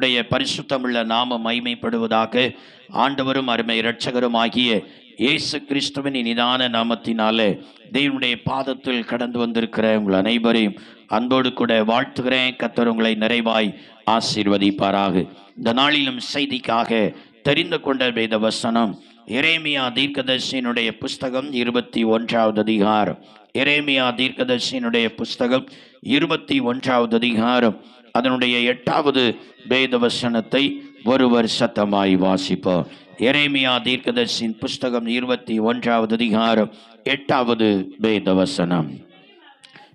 கர்த்தருடைய பரிசுத்தமுள்ள நாமம் மகிமைப்படுவதாக. ஆண்டவரும் அருமை இரட்சகரும் ஆகிய இயேசு கிறிஸ்துவின் இனிதான நாமத்தினாலே தேவனுடைய பாதத்தில் கடந்து வந்திருக்கிற உங்கள் அனைவரையும் அன்போடு கூட வாழ்த்துகிறேன். கர்த்தர் உங்களை நிறைவாய் ஆசீர்வதிப்பாராக. இந்த நாளிலும் செய்திக்காக தெரிந்து கொண்ட வேத வசனம் எரேமியா தீர்க்கதரிசியினுடைய புஸ்தகம் 21வது அதிகாரம். எரேமியா தீர்க்கதரிசியினுடைய புஸ்தகம் 21வது அதிகாரம் அதனுடைய 8வது வேத வசனத்தை ஒருவர் சத்தமாய் வாசிப்போம். எரேமியா தீர்க்கதரிசியின் புஸ்தகம் 21வது அதிகாரம் 8வது வேத வசனம்.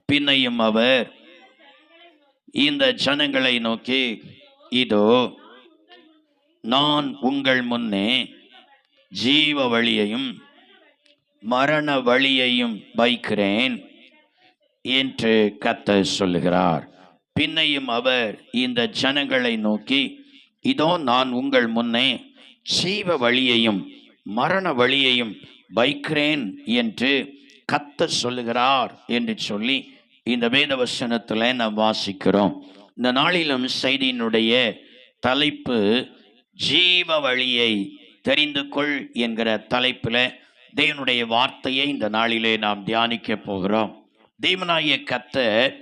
பின்னையும் அவர் இந்த ஜனங்களை நோக்கி, இதோ நான் உங்கள் முன்னே ஜீவ வழியையும் மரண வழியையும் வைக்கிறேன் என்று கர்த்தர் சொல்லுகிறார். பின்னையும் அவர் இந்த ஜனங்களை நோக்கி, இதோ நான் உங்கள் முன்னே ஜீவ வழியையும் மரண வழியையும் வைக்கிறேன் என்று கர்த்தர் சொல்லுகிறார் என்று சொல்லி இந்த வேத வசனத்தில் நாம் வாசிக்கிறோம். இந்த நாளிலும் செய்தியினுடைய தலைப்பு ஜீவ வழியை தெரிந்து கொள் என்கிற தலைப்பில் தேவனுடைய வார்த்தையை இந்த நாளிலே நாம் தியானிக்க போகிறோம். தேவனாகிய கர்த்தர்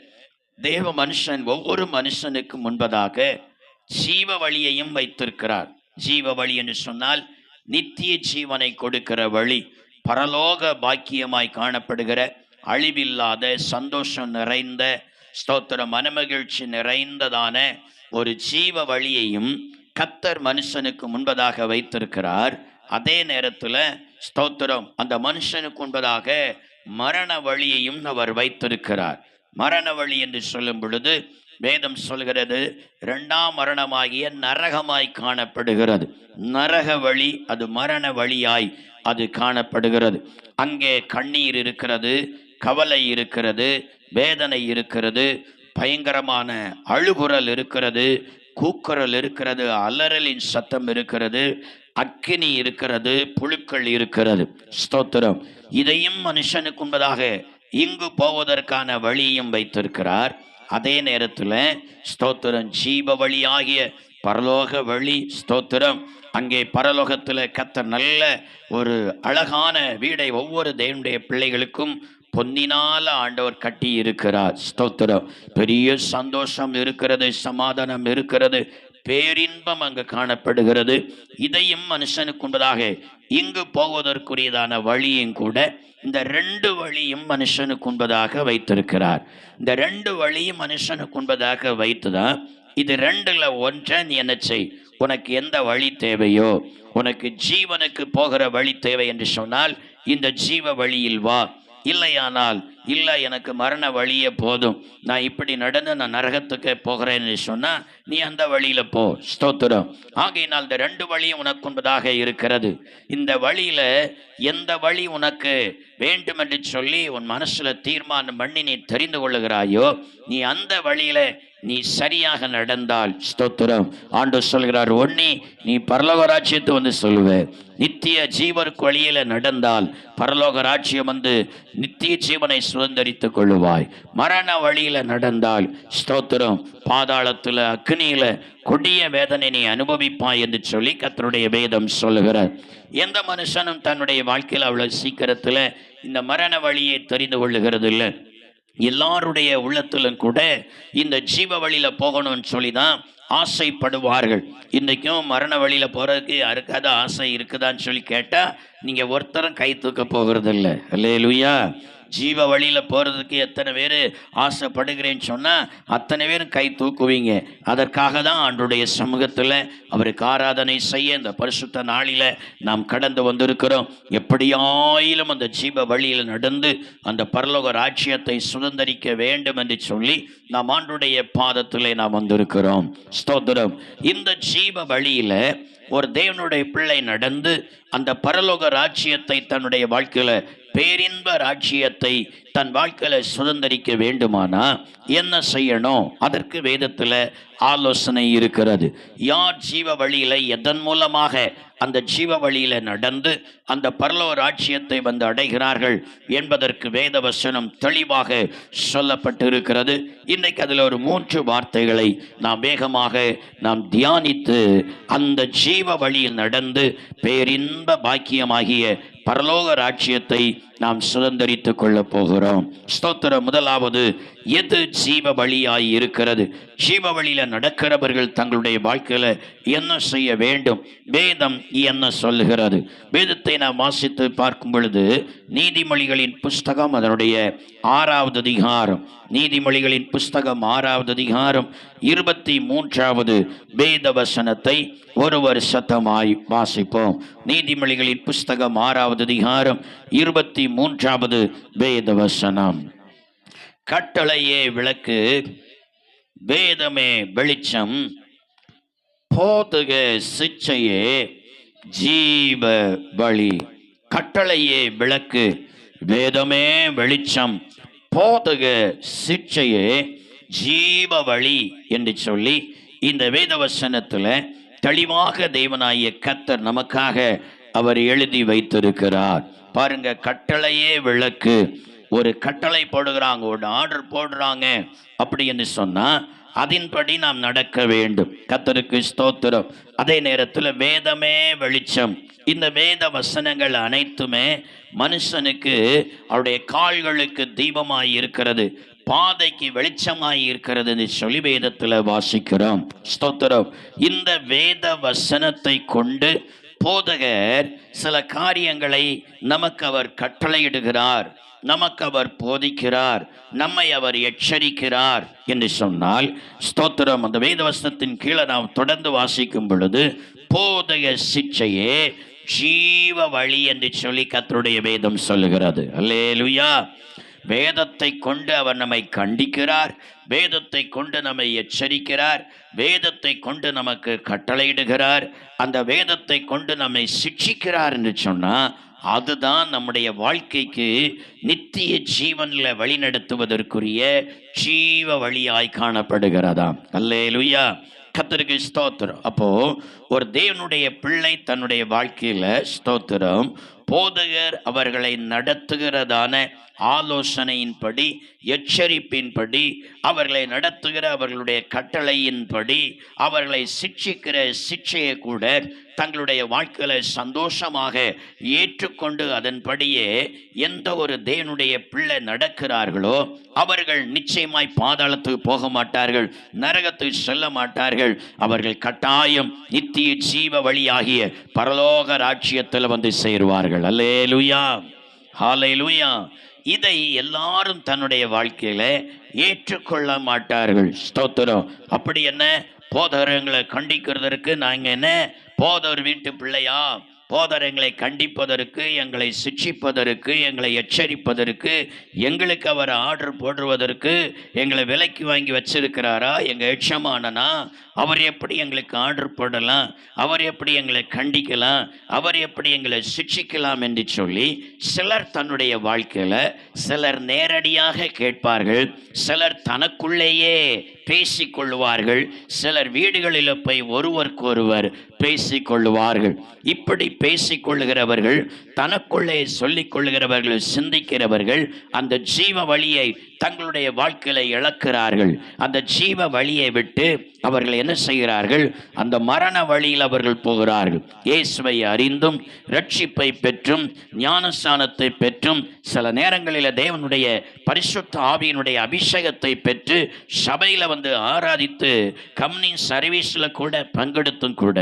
தேவ மனுஷன் ஒவ்வொரு மனுஷனுக்கு முன்பதாக ஜீவ வழியையும் வைத்திருக்கிறார். ஜீவ வழி என்று சொன்னால் நித்திய ஜீவனை கொடுக்கிற வழி, பரலோக பாக்கியமாய் காணப்படுகிற அழிவில்லாத சந்தோஷம் நிறைந்த ஸ்தோத்திரம் மனமகிழ்ச்சி நிறைந்ததான ஒரு ஜீவ வழியையும் கர்த்தர் மனுஷனுக்கு முன்பதாக வைத்திருக்கிறார். அதே நேரத்தில் ஸ்தோத்திரம் அந்த மனுஷனுக்கு முன்பதாக மரண வழியையும் அவர் வைத்திருக்கிறார். மரண வழி என்று சொல்லும் பொழுது வேதம் சொல்கிறது இரண்டாம் மரணமாகிய நரகமாய் காணப்படுகிறது. நரக வழி அது மரண வழியாய் அது காணப்படுகிறது. அங்கே கண்ணீர் இருக்கிறது, கவலை இருக்கிறது, வேதனை இருக்கிறது, பயங்கரமான அழுகுரல் இருக்கிறது, கூக்குரல் இருக்கிறது, அலறலின் சத்தம் இருக்கிறது, அக்கினி இருக்கிறது, புழுக்கள் இருக்கிறது. ஸ்தோத்திரம். இதையும் மனுஷனுக்கு உண்பதாக இங்கு போவதற்கான வழியையும் வைத்திருக்கிறார். அதே நேரத்தில் ஸ்தோத்திரம் ஜீவ வழியாகிய பரலோக வழி. ஸ்தோத்திரம். அங்கே பரலோகத்தில் கர்த்தர் நல்ல ஒரு அழகான வீடை ஒவ்வொரு தேவனுடைய பிள்ளைகளுக்கும் பொன்னினால ஆண்டவர் கட்டி இருக்கிறார். ஸ்தோத்திரம். பெரிய சந்தோஷம் இருக்கிறது, சமாதானம் இருக்கிறது, பேரின்பம் அங்கு காணப்படுகிறது. இதையும் மனுஷனுக்கு உண்பதாக இங்கு போவதற்குரியதான வழியும் கூட இந்த ரெண்டு வழியும் மனுஷனுக்கு உண்பதாக வைத்திருக்கிறார். இந்த ரெண்டு வழியும் மனுஷனுக்கு உண்பதாக வைத்துதான் இது ரெண்டுல ஒன்றை நீ என்ன செய், உனக்கு எந்த வழி தேவையோ, உனக்கு ஜீவனுக்கு போகிற வழி தேவை என்று சொன்னால் இந்த ஜீவ வழியில் வா. இல்லையானால் இல்லை எனக்கு மரண வழியே போதும், நான் இப்படி நடந்து நான் நரகத்துக்கு போகிறேன்னு சொன்னா நீ அந்த வழியில போ. ஸ்தோத்திரம். ஆகையினால் இந்த ரெண்டு வழியும் உனக்கு உண்பதாக இருக்கிறது. இந்த வழியில எந்த வழி உனக்கு வேண்டும் என்று சொல்லி உன் மனசுல தீர்மானம் பண்ணி நீ தெரிந்து கொள்ளுகிறாயோ, நீ அந்த வழியில நீ சரியாக நடந்தால், ஸ்தோத்திரம், ஆண்டவர் சொல்கிறார், ஒன்னி நீ பரலோக ராஜ்யத்தை வந்து சொல்லுவ. நித்திய ஜீவருக்கு வழியில நடந்தால் பரலோக ராஜ்யம் வந்து நித்திய ஜீவனை சுதந்திரித்துக் கொள்ளுவாய். மரண வழியில நடந்தால் ஸ்தோத்திரம் பாதாளத்துல அக்னியில கொடிய வேதனை நீ அனுபவிப்பாய் என்று சொல்லி கர்த்தருடைய வேதம் சொல்லுகிறார். எந்த மனுஷனும் தன்னுடைய வாழ்க்கையில் அவ்வளவு சீக்கிரத்துல இந்த மரண வழியை தெரிந்து கொள்ளுகிறது இல்லை. எல்லாருடைய உள்ளத்திலும் கூட இந்த ஜீவ வழியில போகணும்னு சொல்லிதான் ஆசைப்படுவார்கள். இன்றைக்கும் மரண வழியில போறதுக்கு யாருக்காவது ஆசை இருக்குதான்னு சொல்லி கேட்டா நீங்க ஒருத்தரும் கை தூக்க போகிறது இல்லை. அல்லேலூயா. ஜீவ வழியில போறதுக்கு எத்தனை பேர் ஆசைப்படுகிறேன்னு சொன்னா அத்தனை பேரும் கை தூக்குவீங்க. அதற்காக தான் ஆண்டுடைய சமூகத்தில் அவருக்கு ஆராதனை செய்ய இந்த பரிசுத்த நாளில நாம் கடந்து வந்திருக்கிறோம். எப்படியாயிலும் அந்த ஜீவ வழியில் நடந்து அந்த பரலோக ராஜ்யத்தை சுதந்திரிக்க வேண்டும் என்று சொல்லி நாம் ஆண்டுடைய பாதத்திலே நாம் வந்திருக்கிறோம். ஸ்தோத்திரம். இந்த ஜீவ வழியில ஒரு தேவனுடைய பிள்ளை நடந்து அந்த பரலோக ராஜ்யத்தை தன்னுடைய வாழ்க்கையில பேரின்ப ராஜ்யத்தை தன் வாழ்க்கையில சுதந்திரிக்க வேண்டுமானா என்ன செய்யணும்? அதற்கு வேதத்துல ஆலோசனை இருக்கிறது. யார் ஜீவ வழியில எதன் மூலமாக அந்த ஜீவ வழியில நடந்து அந்த பரலோக ராஜ்யத்தை வந்து அடைகிறார்கள் என்பதற்கு வேத வசனம் தெளிவாக சொல்லப்பட்டிருக்கிறது. இன்றைக்கு அதில் ஒரு 3 வார்த்தைகளை நாம் வேகமாக நாம் தியானித்து அந்த ஜீவ வழியில் நடந்து பேரின்ப பாக்கியமாகிய பரலோக ராஜ்யத்தை நாம் சுதந்திரித்துக் கொள்ள போகிறோம். ஸ்தோத்திரம். முதலாவது, எது ஜீவ வழியாய் இருக்கிறது? ஜீவ வழியில நடக்கிறவர்கள் தங்களுடைய வாழ்க்கையில என்ன செய்ய வேண்டும்? வேதம் என்ன சொல்லுகிறது? வேதத்தை நாம் வாசித்து பார்க்கும் பொழுது நீதிமொழிகளின் புஸ்தகம் அதனுடைய 6வது அதிகாரம், நீதிமொழிகளின் புஸ்தகம் 6வது அதிகாரம் 23வது வேத வசனத்தை ஒருவர் சத்தமாய் வாசிப்போம். நீதிமொழிகளின் புஸ்தகம் 6வது அதிகாரம் 23வது வேத வசனம். கட்டளையே விளக்கு, வேதமே வெளிச்சம், போதக சிச்சையே ஜீவ வழி. கட்டளையே விளக்கு, வேதமே வெளிச்சம், போதக சிச்சையே ஜீவ வழி என்று சொல்லி இந்த வேத வசனத்துல தெளிவாக தேவனாகிய கர்த்தர் நமக்காக அவர் எழுதி வைத்திருக்கிறார். பாருங்க, கட்டளையே விளக்கு. ஒரு கட்டளை போடுகிறாங்க, ஒரு ஆர்டர் போடுறாங்க அப்படி என்று சொன்னா அதன்படி நாம் நடக்க வேண்டும். கர்த்தருக்கு ஸ்தோத்திரம். அதே நேரத்தில் வேதமே வெளிச்சம். இந்த வேத வசனங்கள் அனைத்துமே மனுஷனுக்கு அவருடைய கால்களுக்கு தீபமாய் இருக்கிறது, பாதைக்கு வெளிச்சமாய் இருக்கிறது என்று சொல்லி வேதத்தில் வாசிக்கிறோம். ஸ்தோத்திரம். இந்த வேத வசனத்தை கொண்டு போதகர் சில காரியங்களை நமக்கு அவர் கட்டளையிடுகிறார், நமக்கு அவர் போதிக்கிறார், நம்மை அவர் எச்சரிக்கிறார் என்று சொன்னால் ஸ்தோத்திரம். அந்த வேத வசனத்தின் கீழே நாம் தொடர்ந்து வாசிக்கும் பொழுது போதக சிச்சையே ஜீவ வழி என்று சொல்லி கர்த்தருடைய வேதம் சொல்லுகிறது. அல்லேலூயா. வேதத்தை கொண்டு அவர் நம்மை கண்டிக்கிறார், வேதத்தை கொண்டு நம்மை எச்சரிக்கிறார், வேதத்தை கொண்டு நமக்கு கட்டளையிடுகிறார், அந்த வேதத்தை கொண்டு நம்மை சிட்சிக்கிறார் என்று சொன்னா அதுதான் நம்முடைய வாழ்க்கைக்கு நித்திய ஜீவனில் வழிநடத்துவதற்குரிய ஜீவ வழியாய் காணப்படுகிறதாம். அல்லேலூயா. கர்த்தருக்கு ஸ்தோத்திரம். அப்போ ஒரு தேவனுடைய பிள்ளை தன்னுடைய வாழ்க்கையில ஸ்தோத்திரம் போதகர் அவர்களை நடத்துகிறதான ஆலோசனையின்படி, எச்சரிப்பின்படி, அவர்களை நடத்துகிற அவர்களுடைய கட்டளையின்படி, அவர்களை சிட்சிக்கிற சிட்சையை கூட தங்களுடைய வாழ்க்கையில சந்தோஷமாக ஏற்றுக்கொண்டு அதன்படியே எந்த ஒரு தேவனுடைய பிள்ளை நடக்கிறார்களோ அவர்கள் நிச்சயமாய் பாதாளத்துக்கு போக மாட்டார்கள், நரகத்துக்கு செல்ல மாட்டார்கள். அவர்கள் கட்டாயம் நித்திய ஜீவ வழியாகிய பரலோக ராஜ்யத்தில் வந்து சேருவார்கள். அல்லேலூயா, ஹல்லேலூயா. இதை எல்லாரும் தன்னுடைய வாழ்க்கையில ஏற்றுக்கொள்ள மாட்டார்கள். ஸ்தோத்திரம். அப்படி என்ன, போதகர்களை கண்டிக்கிறதற்கு நாங்க என்ன போதவர் வீட்டு பிள்ளையா? போதர் எங்களை கண்டிப்பதற்கு, எங்களை சிட்சிப்பதற்கு, எங்களை எச்சரிப்பதற்கு, எங்களுக்கு அவர் ஆர்டர் போடுவதற்கு எங்களை விலைக்கு வாங்கி வச்சிருக்கிறாரா? எங்கள் எச்சமானனா? அவர் எப்படி எங்களுக்கு ஆர்டர் போடலாம்? அவர் எப்படி எங்களை கண்டிக்கலாம்? அவர் எப்படி எங்களை சிட்சிக்கலாம் என்று சொல்லி சிலர் தன்னுடைய வாழ்க்கையில் சிலர் நேரடியாக கேட்பார்கள், சிலர் தனக்குள்ளேயே பேசிக்கொள்வார்கள், சிலர் வீடுகளில் போய் ஒருவருக்கொருவர் பேசிக்கொள்வார்கள். இப்படி பேசிக்கொள்ளுகிறவர்கள், தனக்குள்ளே சொல்லிக் கொள்ளுகிறவர்கள், சிந்திக்கிறவர்கள் அந்த ஜீவ வழியை தங்களுடைய வாழ்க்கையில இழக்கிறார்கள். அந்த ஜீவ வழியை விட்டு அவர்கள் என்ன செய்கிறார்கள்? அந்த மரண வழியில் அவர்கள் போகிறார்கள். இயேசுவை அறிந்தும் ரட்சிப்பை பெற்றும் ஞானஸ்நானத்தை பெற்றும் சில நேரங்களில் தேவனுடைய பரிசுத்த ஆவியினுடைய அபிஷேகத்தை பெற்று சபையில் வந்து ஆராதித்து கம்யூனிஸ்ட் சர்வீஸில் கூட பங்கெடுத்தும் கூட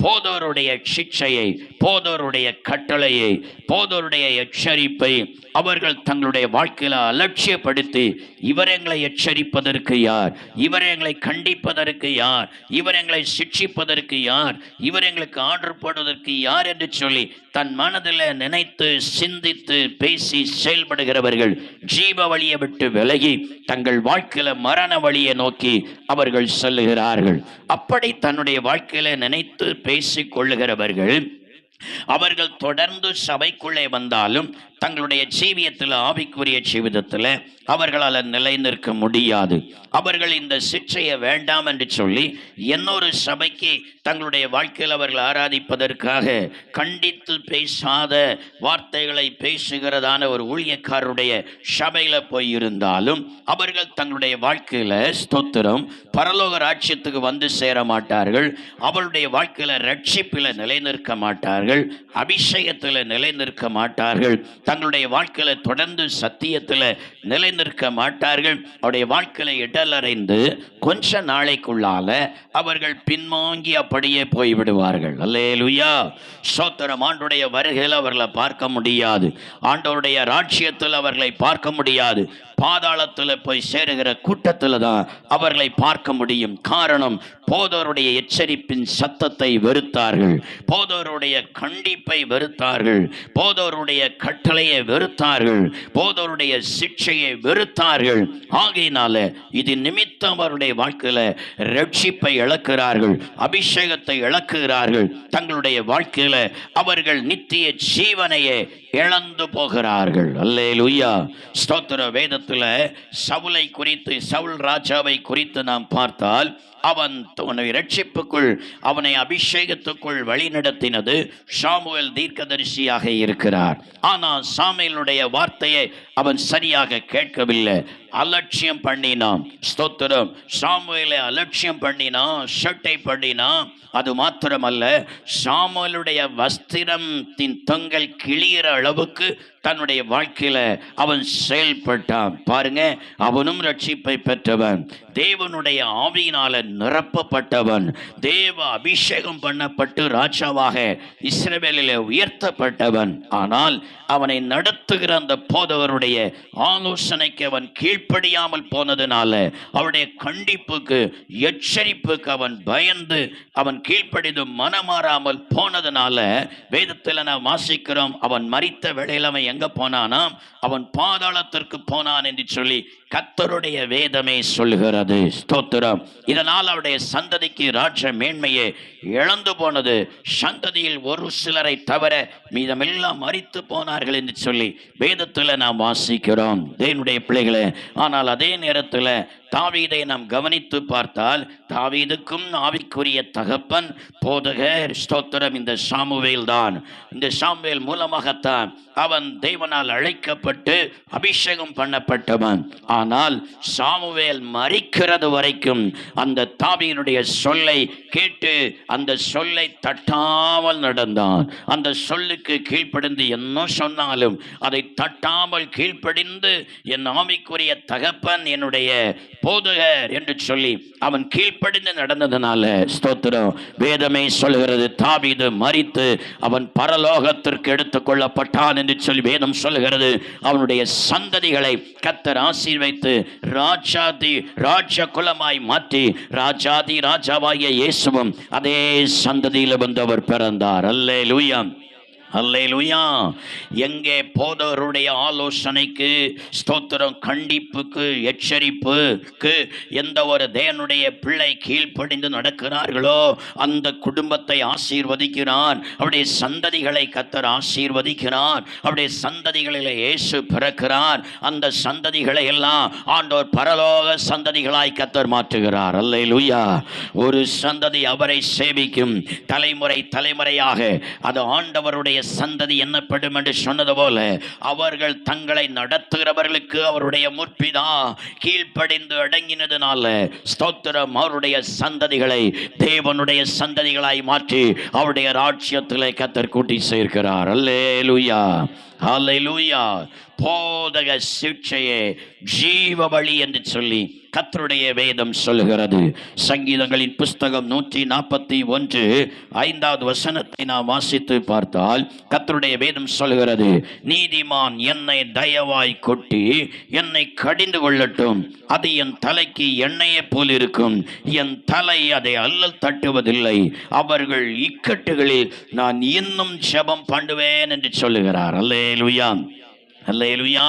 போதோருடைய சிக்ஷையை, போதோருடைய கட்டளையை, போதோருடைய எச்சரிப்பை அவர்கள் தங்களுடைய வாழ்க்கையில் அலட்சியப்படுத்தி, இவர் எங்களை எச்சரிப்பதற்கு யார்? இவர் எங்களை கண்டிப்பதற்கு யார்? இவர் எங்களை சிட்சிப்பதற்கு யார்? இவர் எங்களுக்கு ஆர்டர் போடுவதற்கு யார் என்று சொல்லி தன் மனதில் நினைத்து சிந்தித்து பேசி செயல்படுகிறவர்கள் ஜீவ வழியை விட்டு விலகி தங்கள் வாழ்க்கையில மரண வழியை நோக்கி அவர்கள் செல்லுகிறார்கள். அப்படி தன்னுடைய வாழ்க்கையில நினைத்து பேசிக் கொள்ளுகிறவர்கள் அவர்கள் தொடர்ந்து சபைக்குள்ளே வந்தாலும் தங்களுடைய ஜீவியத்தில், ஆவிக்குரிய ஜீவிதத்தில் அவர்களால் நிலை நிற்க முடியாது. அவர்கள் இந்த சிற்றையை வேண்டாம் என்று சொல்லி இன்னொரு சபைக்கு தங்களுடைய வாழ்க்கையில் அவர்கள் ஆராதிப்பதற்காக கண்டித்து பேசாத வார்த்தைகளை பேசுகிறதான ஒரு ஊழியக்காரருடைய சபையில் போய் இருந்தாலும் அவர்கள் தங்களுடைய வாழ்க்கையில் ஸ்தோத்திரம் பரலோக ராஜ்யத்துக்கு வந்து சேர மாட்டார்கள். அவருடைய வாழ்க்கையில் ரட்சிப்பில் நிலை நிற்க மாட்டார்கள், அபிஷேகத்தில் நிலை நிற்க மாட்டார்கள், தங்களுடைய வாழ்க்கையில் தொடர்ந்து சத்தியத்தில் நிலை நிற்க மாட்டார்கள். அவருடைய வாழ்க்கையில் இடலறைந்து கொஞ்ச நாளைக்குள்ளால அவர்கள் பின்வாங்கி அப்படியே போய்விடுவார்கள். அல்லேலூயா, ஸ்தோத்திரம். ஆண்டவருடைய வருகையில் அவர்களை பார்க்க முடியாது, ஆண்டவருடைய ராஜ்யத்தில் அவர்களை பார்க்க முடியாது. பாதாளத்தில் போய் சேருகிற கூட்டத்தில் தான் அவர்களை பார்க்க முடியும். காரணம், போதோருடைய எச்சரிப்பின் சத்தத்தை வெறுத்தார்கள், போதோருடைய கண்டிப்பை வெறுத்தார்கள், போதோருடைய கட்டளையை வெறுத்தார்கள், போதோருடைய சிக்ஷையை வெறுத்தார்கள். ஆகையினால இது நிமித்தம் அவருடைய வாழ்க்கையில ரட்சிப்பை இழக்கிறார்கள், அபிஷேகத்தை இழக்கிறார்கள். தங்களுடைய வாழ்க்கையில அவர்கள் நித்திய ஜீவனையே இழந்து போகிறார்கள். அல்லேலூயா, ஸ்தோத்திர. வேதத்தில் சவுலை குறித்து, சவுல் ராஜாவை குறித்து நாம் பார்த்தால் அவன் ரட்சிப்புக்குள், அவனை அபிஷேகத்துக்குள் வழிநடத்தினது சாமுவேல் தீர்க்கதரிசியாக இருக்கிறார். ஆனால் சாமுவேலுடைய வார்த்தையை அவன் சரியாக கேட்கவில்லை, அலட்சியம் பண்ணினான். ஸ்தோத்திரம். சாமுவேலை அலட்சியம் பண்ணினான், ஷட்டை பண்ணினான். அது மாத்திரமல்ல, சாமுவேலுடைய வஸ்திரத்தின் தொங்கல் கிளியிற அளவுக்கு தன்னுடைய வாழ்க்கையில அவன் செயல்பட்டான். பாருங்க, அவனும் ரட்சிப்பை பெற்றவன், தேவனுடைய ஆவியினால நிரப்பப்பட்டவன், தேவ அபிஷேகம் பண்ணப்பட்டு ராஜாவாக இஸ்ரவேலிலே உயர்த்தப்பட்டவன். ஆனால் அவனை நடத்துகிற அந்த போதவருடைய ஆலோசனைக்கு அவன் கீழ்ப்படியாமல் போனதுனால, அவருடைய கண்டிப்புக்கு, எச்சரிப்புக்கு அவன் பயந்து அவன் கீழ்ப்படிந்து மனமாறாமல் போனதுனால, வேதத்தில் நாம் வாசிக்கிறோம், அவன் மரித்த வேளையில் அவன் எங்க போனானா, அவன் பாதாளத்திற்கு போனான் என்று சொல்லி கர்த்தருடைய வேதமே சொல்லுகிறது. ஸ்தோத்திரம். இதனால் அவருடைய சந்ததிக்கு ராஜ மேன்மையை இழந்து போனது. சந்ததியில் ஒரு சிலரை தவிர மீதமெல்லாம் மரித்து போனார்கள் என்று சொல்லி வேதத்தில் நாம் வாசிக்கிறோம், தேவனுடைய பிள்ளைகளே. ஆனால் அதே நேரத்தில் தாவீதை நாம் கவனித்து பார்த்தால், தாவீதுக்கும் ஆவிக்குரிய தகப்பன், போதகர், ஸ்தோத்திரம், இந்த சாமுவேல் தான். இந்த சாமுவேல் மூலமாகத்தான் அவன் தேவனால் அழைக்கப்பட்டு அபிஷேகம் பண்ணப்பட்டவன். ஆனால் சாமுவேல் மரிக்கிறது வரைக்கும் அந்த தாவீதுடைய சொல்லை கேட்டு அந்த சொல்லை தட்டாமல் நடந்தான். அந்த சொல்லுக்கு கீழ்ப்படிந்து என்ன சொன்னாலும் அதை தட்டாமல் கீழ்ப்படிந்து, என் ஆவிக்குரிய தகப்பன், என்னுடைய போதகர் என்று சொல்லி அவன் கீழ்ப்படிந்து நடந்ததனால, ஸ்தோத்திரம், வேதமே சொல்கிறது, தாவீது மரித்து அவன் பரலோகத்திற்கு எடுத்துக் கொள்ளப்பட்டான் என்று சொல்லி வேதம் சொல்கிறது. அவனுடைய சந்ததிகளை கர்த்தர் ஆசீர்வதித்து ராஜ குலமாய் மாற்றி ராஜாதி ராஜாவாகிய இயேசுவும் அதே சந்ததியில் வந்து அவர் பிறந்தார். அல்லேலூயா, அல்லேலூயா. எங்கே போதவருடைய ஆலோசனைக்கு, ஸ்தோத்திரம், கண்டிப்புக்கு, எச்சரிப்புக்கு எந்த ஒரு தேவனுடைய பிள்ளை கீழ்ப்படிந்து நடக்கிறார்களோ அந்த குடும்பத்தை ஆசீர்வதிக்கிறார். அவருடைய சந்ததிகளை கர்த்தர் ஆசீர்வதிக்கிறார். அவருடைய சந்ததிகளில் இயேசு பிறக்கிறார். அந்த சந்ததிகளை எல்லாம் ஆண்டவர் பரலோக சந்ததிகளாய் கர்த்தர் மாற்றுகிறார். அல்லேலூயா. ஒரு சந்ததி அவரை சேவிக்கும், தலைமுறை தலைமுறையாக அது ஆண்டவருடைய சந்ததி என்னப்படும் என்று சொன்னது போல, அவர்கள் தங்களை நடத்துகிறவர்களுக்கு அவருடைய முற்பிதா கீழ்ப்படிந்து அடங்கினதுனால, ஸ்தோத்திரம், அவருடைய சந்ததிகளை தேவனுடைய சந்ததிகளாய் மாற்றி அவருடைய ராஜ்யத்திலே கர்த்தர் கூட்டி சேர்க்கிறார். அல்லேலூயா, அல்லேலூயா. போதக சிக்ஷையே ஜீவ வழி என்று சொல்லி கர்த்தருடைய வேதம் சொல்லுகிறது. சங்கீதங்களின் புஸ்தகம் 141 5வது வசனத்தை நாம் வாசித்து பார்த்தால் கர்த்தருடைய வேதம் சொல்லுகிறது, நீதிமான் என்னை தயவாய் கொட்டி என்னை கடிந்து கொள்ளட்டும், அது என் தலைக்கு எண்ணெயை போல் இருக்கும், என் தலை அதை அல்லல் தட்டுவதில்லை, அவர்கள் இக்கட்டுகளில் நான் இன்னும் ஜெபம் பண்ணுவேன் என்று சொல்லுகிறார். அல்லேலூயா. அல்லேலூயா.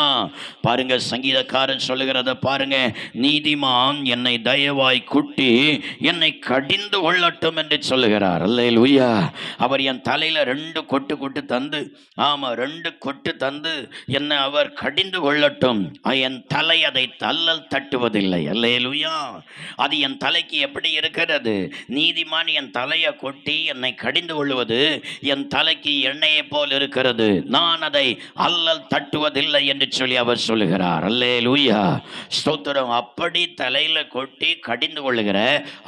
பாருங்க, சங்கீதக்காரன் சொல்லுகிறத பாருங்க. நீதிமான் என்னை தயவாய் குட்டி என்னை கடிந்து கொள்ளட்டும் என்று சொல்லுகிறார். அல்லேலூயா. அவர் என் தலையில 2 கொட்டு கொட்டு தந்து, ஆமா 2 கொட்டு தந்து என்னை அவர் கடிந்து கொள்ளட்டும். என் தலை அதை தள்ளல் தட்டுவதில்லை. அல்லேலூயா. அது என் தலைக்கு எப்படி இருக்கிறது? நீதிமான் என் தலையை கொட்டி என்னை கடிந்து கொள்வது என் தலைக்கு எண்ணெயை போல் இருக்கிறது. நான் அதை அல்லல் தட்டுவதில்லை என்று சொல்லி அவர் சொல்லுகிறார். அல்லேலூயா. ஸ்தோத்திரம். அப்படி தலையில கொட்டி கடிந்து கொள்ளுகிற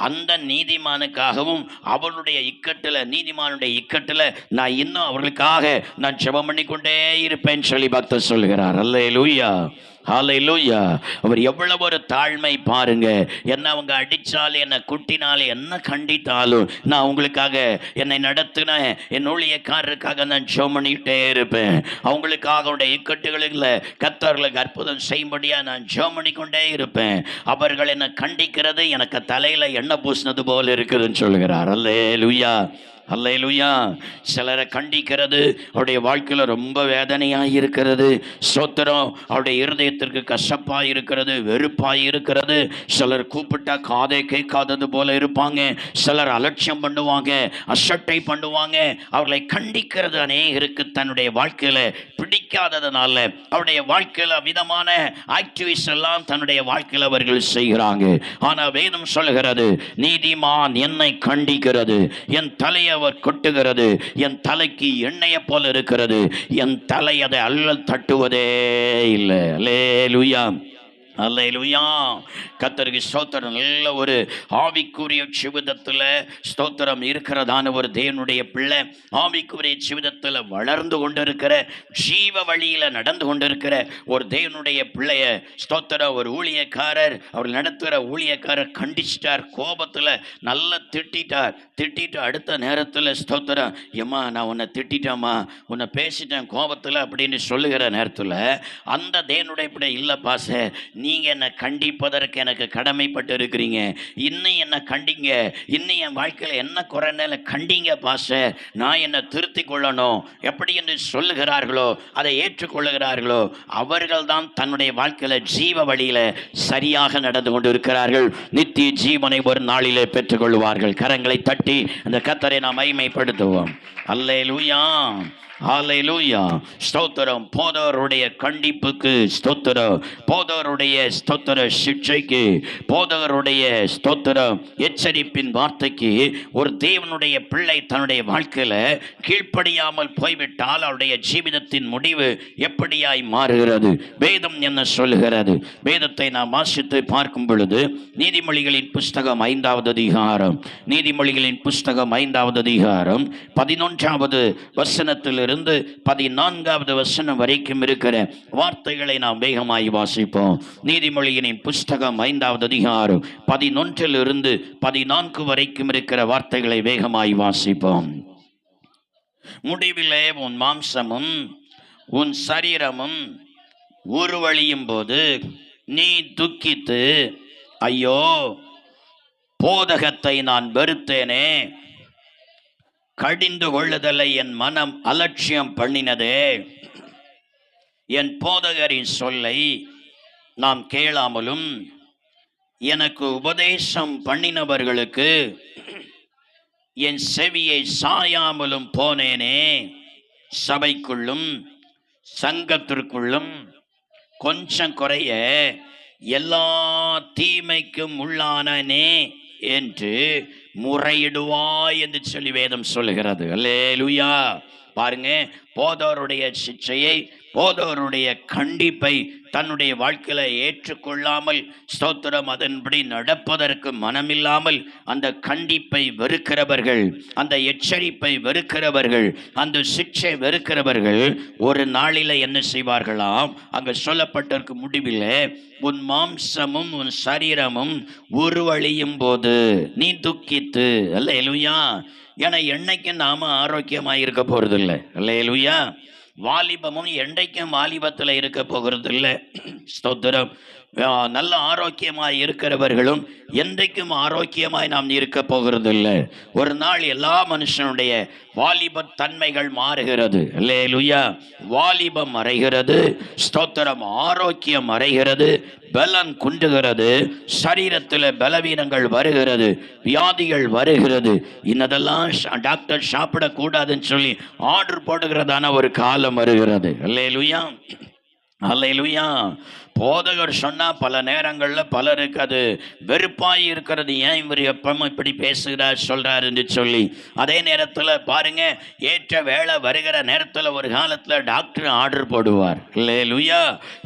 அந்த நீதிமானுக்காகவும் அவருடைய இக்கட்டுல, நீதிமானுடைய இக்கட்டுல நான் இன்னும் அவர்களுக்காக நான் ஜெபம் பண்ணிக்கொண்டே இருப்பேன் சொல்லி பக்தர் சொல்லுகிறார். அல்லேலூயா. ஹல்லேலூயா. அவர் எவ்வளவு ஒரு தாழ்மை பாருங்க. என்ன அவங்க அடித்தாலும், என்னை குட்டினாலும், என்ன கண்டித்தாலும் நான் உங்களுக்காக, என்னை நடத்தின என் ஊழியக்காரருக்காக நான் ஜெபம் பண்ணிக்கிட்டே இருப்பேன். அவங்களுக்காக அவருடைய இக்கட்டுகளில் கர்த்தர்களுக்கு அற்புதம் செய்யும்படியாக நான் ஜெபம் பண்ணிக்கொண்டே இருப்பேன். அவர்கள் என்னை கண்டிக்கிறது எனக்கு தலையில் எண்ணெய் பூசினது போல் இருக்குதுன்னு சொல்லுகிறார். அல்லேலூயா. அல்லேலூயா. சிலரை கண்டிக்கிறது அவருடைய வாழ்க்கையில் ரொம்ப வேதனையாக இருக்கிறது. ஸ்தோத்திரம். அவருடைய இருதயத்திற்கு கசப்பாக இருக்கிறது, வெறுப்பாக இருக்கிறது. சிலர் கூப்பிட்டா காதை கேட்காதது போல இருப்பாங்க. சிலர் அலட்சியம் பண்ணுவாங்க, அசட்டை பண்ணுவாங்க. அவர்களை கண்டிக்கிறது அநேகருக்கு தன்னுடைய வாழ்க்கையில் பிடிக்காததுனால அவருடைய வாழ்க்கையில் விதமான ஆக்டிவிட்டிஸ் எல்லாம் தன்னுடைய வாழ்க்கையில் அவர்கள் செய்கிறாங்க. ஆனால் வேதம் சொல்லுகிறது, நீதிமான் என்னை கண்டிக்கிறது, என் தலையை அவர் கொட்டுகிறது, என் தலைக்கு எண்ணெயை போல இருக்கிறது, என் தலை அதை அல்லல் தட்டுவதே இல்லை. அல்லேலூயா. அல்லேலூயா. கர்த்தருக்கு ஸ்தோத்திரம். நல்ல ஒரு ஆவிக்குரிய ஜீவிதத்தில் ஸ்தோத்திரம் இருக்கிறதான ஒரு தேவனுடைய பிள்ளை, ஆவிக்குரிய ஜீவிதத்தில் வளர்ந்து கொண்டிருக்கிற, ஜீவ வழியில் நடந்து கொண்டிருக்கிற ஒரு தேவனுடைய பிள்ளைய ஸ்தோத்திரம் ஒரு ஊழியக்காரர், அவர் நடத்துகிற ஊழியக்காரர் கண்டிச்சிட்டார். கோபத்தில் நல்லா திட்டிட்டு அடுத்த நேரத்தில் ஸ்தோத்திரம், ஏம்மா நான் உன்னை திட்டேம்மா, உன்னை பேசிட்டேன் கோபத்தில் அப்படின்னு சொல்லுகிற நேரத்தில் அந்த தேவனுடைய பிள்ளை, இல்லை பாச, நீங்கள் என்னை கண்டிப்பதற்கு எனக்கு கடமைப்பட்டு இருக்கிறீங்க, இன்னும் என்னை கண்டிங்க, இன்னும் என் வாழ்க்கையில் என்ன குறைனால கண்டிங்க பாஸ்டர், நான் என்னை திருத்தி கொள்ளணும் எப்படி என்று சொல்லுகிறார்களோ, அதை ஏற்றுக்கொள்ளுகிறார்களோ, அவர்கள் தான் தன்னுடைய வாழ்க்கையில் ஜீவ வழியில் சரியாக நடந்து கொண்டு இருக்கிறார்கள். நித்திய ஜீவனை ஒரு நாளிலே பெற்றுக்கொள்வார்கள். கரங்களை தட்டி அந்த கர்த்தரை நாம் மகிமைப்படுத்துவோம். அல்லேலூயா. ஹல்லேலூயா. ஸ்தோத்திரம். போதகருடைய கண்டிப்புக்கு ஸ்தோத்திரம், போதகருடைய ஸ்தோத்திர சிக்ஷைக்கு, போதகருடைய ஸ்தோத்திரம் எச்சரிப்பின் வார்த்தைக்கு ஒரு தேவனுடைய பிள்ளை தன்னுடைய வாழ்க்கையில் கீழ்ப்படியாமல் போய்விட்டால் அவருடைய ஜீவிதத்தின் முடிவு எப்படியாய் மாறுகிறது? வேதம் என்ன சொல்லுகிறது? வேதத்தை நாம் வாசித்து பார்க்கும் பொழுது நீதிமொழிகளின் புஸ்தகம் 5வது அதிகாரம், நீதிமொழிகளின் புஸ்தகம் 5வது அதிகாரம் 11வது வசனத்தில் 14வது வசனம் வரைக்கும் இருக்கிற வார்த்தைகளை நாம் வேகமாய் வாசிப்போம். நீதிமொழியின் புஸ்தகம் 5வது அதிகாரம் 11 14 வரைக்கும் இருக்கிற வார்த்தைகளை வேகமாய் வாசிப்போம். முடிவிலே உன் மாம்சமும் உன் சரீரமும் உருவழியும் போது நீ துக்கித்து, ஐயோ போதகத்தை நான் வெறுத்தேனே, கடிந்து கொள்ளுதலை என் மனம் அலட்சியம் பண்ணினதே, என் போதகரின் சொல்லை நாம் கேளாமலும் எனக்கு உபதேசம் பண்ணினவர்களுக்கு என் செவியை சாயாமலும் போனேனே, சபைக்குள்ளும் சங்கத்திற்குள்ளும் கொஞ்சம் குறைய எல்லா தீமைக்கும் உள்ளானே என்று முறையிடுவாய் என்று சொல்லி வேதம் சொல்லுகிறது. அல்லேலூயா. பாருங்க, போதவருடைய சிக்ஷையை, போதவருடைய கண்டிப்பை தன்னுடைய வாழ்க்கையில ஏற்றுக்கொள்ளாமல் ஸ்தோத்திரம் அதன்படி நடப்பதற்கு மனமில்லாமல் அந்த கண்டிப்பை வெறுக்கிறவர்கள், அந்த எச்சரிப்பை வெறுக்கிறவர்கள், அந்த சிக்ஷை வெறுக்கிறவர்கள் ஒரு நாளில என்ன செய்வார்களாம்? அங்க சொல்லப்பட்டிருக்கு முடிவில், உன் மாம்சமும் உன் சரீரமும் உருவழியும் போது நீ துக்கித்து. அல்லேலூயா. ஏன்னா என்னைக்கும் நாம ஆரோக்கியமாக இருக்க போறது இல்லை. அல்லேலூயா. வாலிபமும் என்றைக்கும் வாலிபத்தில் இருக்க போகிறது இல்லை. ஸ்தோத்திரம். நல்ல ஆரோக்கியமாய் இருக்கிறவர்களும் என்றைக்கும் ஆரோக்கியமாய் நாம் இருக்க போகிறதில்லை. ஒரு நாள் எல்லா மனுஷனுடைய வாலிப தன்மைகள் மாறுகிறது. அல்லேலூயா. வாலிபம் மறைகிறது, ஸ்தோத்திரம், ஆரோக்கியம் மறைகிறது, பலன் குன்றுகிறது, சரீரத்தில் பலவீனங்கள் வருகிறது, வியாதிகள் வருகிறது. இன்னதெல்லாம் டாக்டர் சாப்பிடக்கூடாதுன்னு சொல்லி ஆர்டர் போடுகிறதான ஒரு காலம் வருகிறது. அல்லேலூயா, அல்லேலூயா. போதகர் சொன்னா பல நேரங்களில் பலருக்கு அது வெறுப்பாய் இருக்கிறது. ஏன் இவர் எப்பவும் இப்படி பேசுகிறார் சொல்றாருன்னு சொல்லி. அதே நேரத்தில் பாருங்க, ஏற்ற வேலை வருகிற நேரத்தில் ஒரு காலத்தில் டாக்டர் ஆர்டர் போடுவார். அல்லேலூயா.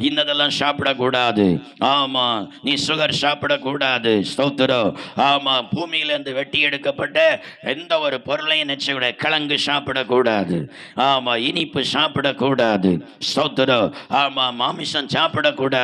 இன்னதெல்லாம் சாப்பிடக்கூடாது, ஆமா, நீ சுகர் சாப்பிடக்கூடாது, ஸ்தோத்திரம், ஆமா, பூமியிலேருந்து வெட்டி எடுக்கப்பட்ட எந்த ஒரு பொருளையும் நினைச்ச கிழங்கு சாப்பிடக்கூடாது, ஆமா, இனிப்பு சாப்பிடக்கூடாது, ஸ்தோத்திரம், ஆமா, மாமிசம் சாப்பிடக்கூடாது,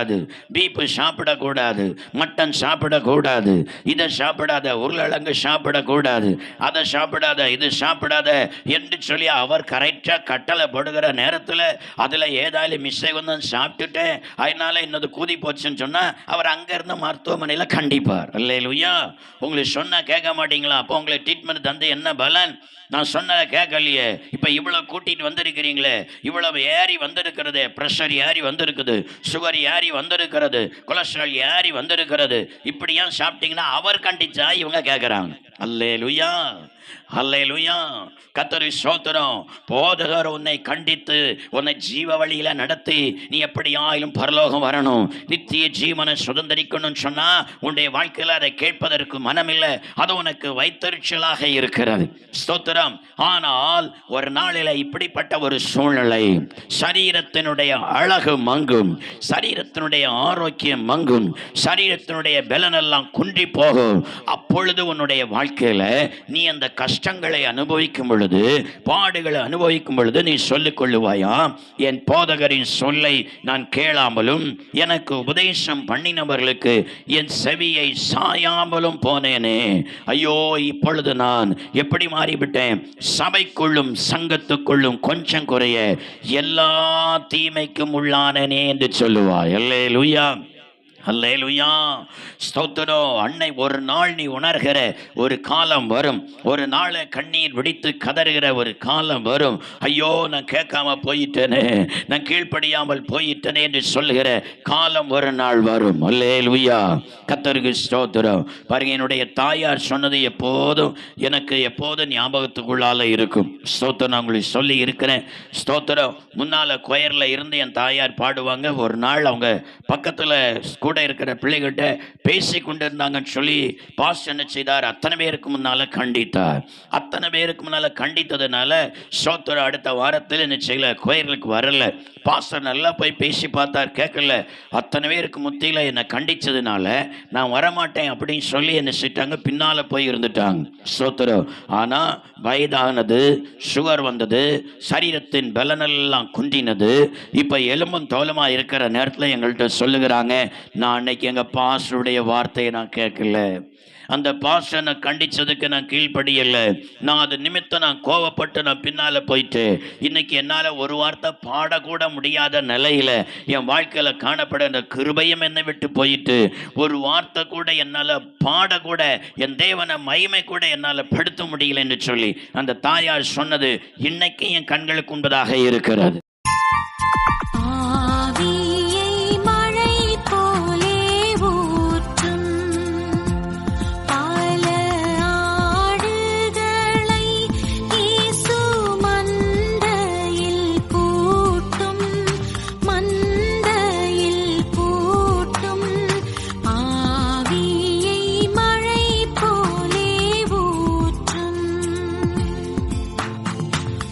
பீப்பு சாப்பிடக்கூடாது, மட்டன் சாப்பிடக்கூடாது, இதை சாப்பிடாத, உருளைக்கிழங்கு சாப்பிடக்கூடாது, அதை சாப்பிடாத, இது சாப்பிடாத என்று சொல்லி அவர் கரெக்டா கட்டளை போடுகிற நேரத்தில் அதுல ஏதாவது மிஸ்ஸை வந்து சாப்பிட்டுட்டு அதனால இன்னது கூதி போச்சுன்னு சொன்னா அவர் அங்க இருந்த மருத்துவமனையில கண்டிப்பார். அல்லேலூயா. உங்களுக்கு சொன்னா கேட்க மாட்டீங்களா? அப்போ உங்களுக்கு ட்ரீட்மெண்ட் தந்து என்ன பலன்? நான் சொன்னதை கேட்கலையே. இப்போ இவ்வளோ கூட்டிகிட்டு வந்திருக்கிறீங்களே, இவ்வளவு ஏறி வந்திருக்கிறது, ப்ரெஷர் ஏறி வந்திருக்குது, சுகர் ஏறி வந்திருக்கிறது, கொலஸ்ட்ரால் ஏறி வந்திருக்கிறது, இப்படியா சாப்பிட்டீங்கன்னா அவர் கண்டிச்சா இவங்க கேட்குறாங்க. அல்லேலூயா, அல்லேலூயா. கர்த்தருக்கு ஸ்தோத்திரம். போதகர் உன்னை கண்டித்து உன்னை ஜீவ வழியில நடத்தி நீ எப்படியாயிலும் பரலோகம் வரணும், நித்திய ஜீவனை சுதந்திரிக்கணும்னு சொன்னா உன்னுடைய வாழ்க்கையில் அதை கேட்பதற்கு மனமில்லை. அது உனக்கு வைத்தறிச்சலாக இருக்கிறது. ஸ்தோத்திரம். ஆனால் ஒரு நாளில் இப்படிப்பட்ட ஒரு சூழ்நிலை, சரீரத்தினுடைய அழகு மங்கும், சரீரத்தினுடைய ஆரோக்கியம் மங்கும், சரீரத்தினுடைய பலனெல்லாம் குன்றி போகும். அப்பொழுது உன்னுடைய வாழ்க்கையில நீ அந்த கஷ்டங்களை அனுபவிக்கும் பொழுது, பாடுகளை அனுபவிக்கும் பொழுது நீ சொல்லிக் கொள்ளுவாயா, என் போதகரின் சொல்லை நான் கேளாமலும் எனக்கு உபதேசம் பண்ணினவர்களுக்கு என் செவியை சாயாமலும் போனேனே. ஐயோ, இப்பொழுது நான் எப்படி மாறிவிட்டேன். சபைக்குள்ளும் சங்கத்துக்குள்ளும் கொஞ்சம் குறைய எல்லா தீமைக்கும் உள்ளானேனே என்று சொல்லுவாய். அல்லேலூயா, அல்லேலூயா, ஸ்தோத்திரம். அன்னை ஒரு நாள் நீ உணர்கிற ஒரு காலம் வரும், ஒரு நாளை கண்ணீர் விடித்து கதறுகிற ஒரு காலம் வரும். ஐயோ, நான் கேட்காம போயிட்டேனே, நான் கீழ்ப்படியாமல் போயிட்டேனே என்று சொல்லுகிற காலம் ஒரு நாள் வரும். அல்லேலூயா, கர்த்தருக்கு ஸ்தோத்திரம். பாருங்க, என்னுடைய தாயார் சொன்னது எப்போதும் எனக்கு எப்போதும் ஞாபகத்துக்குள்ளால இருக்கும். ஸ்தோத்திரம், நான் உங்களுக்கு சொல்லி இருக்கிறேன். ஸ்தோத்திரம். முன்னால கொயர்ல இருந்து என் தாயார் பாடுவாங்க. ஒரு நாள் அவங்க பக்கத்துல கூட இருக்கிற பிள்ளைகிட்ட பேசி கொண்டிருந்தாங்கன்னு சொல்லி பாஸ் என்ன செய்தார், அத்தனை பேருக்கு முன்னால கண்டித்தார். அத்தனை பேருக்கு முன்னால கண்டித்ததுனால ஸ்தோத்திரம், அடுத்த வாரத்தில் என்ன செய்யல, கோயிலுக்கு வரல. பாஸ்டர் நல்லா போய் பேசி பார்த்தார், கேட்கல. அத்தனை பேருக்கு முத்தியில என்னை கண்டிச்சதுனால நான் வரமாட்டேன் அப்படின்னு சொல்லி என்ன செய்தாங்க, பின்னால போய் இருந்துட்டாங்க. ஸ்தோத்திரம். ஆனா வயதானது, சுகர் வந்தது, சரீரத்தின் பலனெல்லாம் குன்றினது. இப்ப எலும்பும் தோலுமா இருக்கிற நேரத்தில் எங்கள்கிட்ட சொல்லுகிறாங்க, நான் அன்னைக்கு எங்க பாஸ்டருடைய வார்த்தையை நான் கேட்கல, அந்த பாஸ்டரை கண்டிச்சதுக்கு நான் கீழ்ப்படியல, நான் அது நிமித்தம் நான் கோவப்பட்டு நான் பின்னால போயிட்டு இன்னைக்கு என்னால ஒரு வார்த்தை பாடக்கூட முடியாத நிலையில என் வாழ்க்கையில காணப்பட அந்த கிருபையும் என்னை விட்டு போயிட்டு ஒரு வார்த்தை கூட என்னால பாடக்கூட, என் தேவனை மகிமை கூட என்னால படுத்த முடியல என்று சொல்லி அந்த தாயார் சொன்னது இன்னைக்கு என் கண்களுக்கு முன்பதாக இருக்கிறது.